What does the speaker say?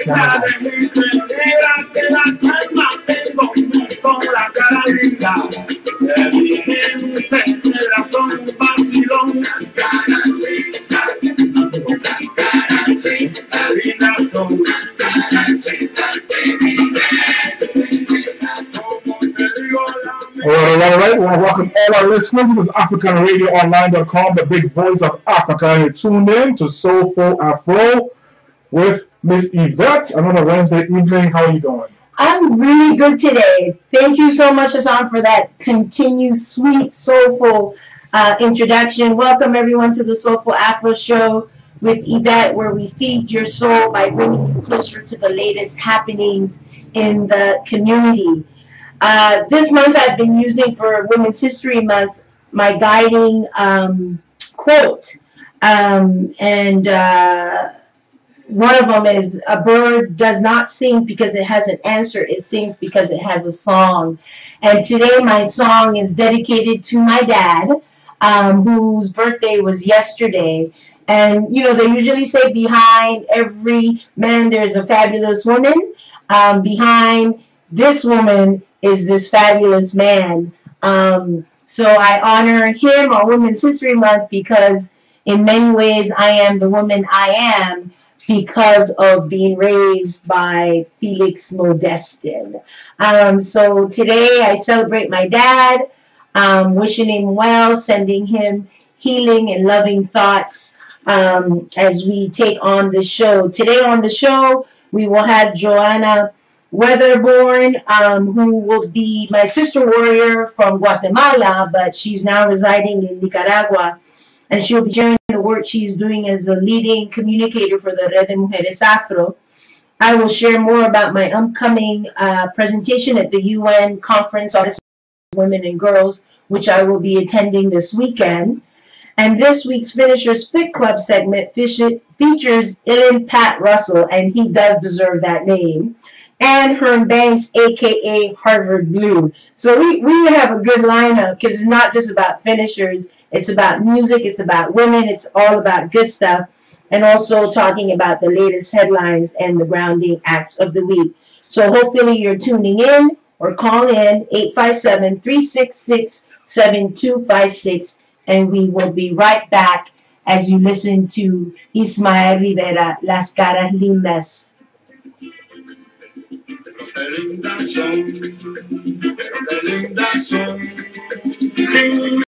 Wonderful. All right. Well, welcome all our listeners. This is AfricanRadioOnline.com, the big voice of Africa. You're tuned in to Soulful Afro with Miss Yvette. Another Wednesday evening. How are you doing? I'm really good today. Thank you so much, Hassan, for that continued sweet, soulful introduction. Welcome, everyone, to the Soulful Afro Show with Yvette, where we feed your soul by bringing you closer to the latest happenings in the community. This month I've been using for Women's History Month my guiding quote. One of them is, a bird does not sing because it has an answer, it sings because it has a song. And today my song is dedicated to my dad, whose birthday was yesterday. And, you know, they usually say behind every man there's a fabulous woman. Behind this woman is this fabulous man. So I honor him on Women's History Month because in many ways I am the woman I am because of being raised by Felix Modestin. So today I celebrate my dad, wishing him well, sending him healing and loving thoughts as we take on the show. Today on the show, we will have Joanna Weatherborn, who will be my sister warrior from Guatemala, but she's now residing in Nicaragua. And she'll be sharing the work she's doing as a leading communicator for the Red de Mujeres Afro. I will share more about my upcoming presentation at the UN Conference on Women and Girls, which I will be attending this weekend. And this week's Finishers Pick Club segment features Ilan Pat Russell, and he does deserve that name, and Hearn Banks, a.k.a. Harvard Blue. So we have a good lineup because it's not just about finishers. It's about music. It's about women. It's all about good stuff. And also talking about the latest headlines and the grounding acts of the week. So hopefully you're tuning in or call in 857-366-7256. And we will be right back as you listen to Ismael Rivera, Las Caras Lindas. Pero qué lindas son, pero qué lindas son.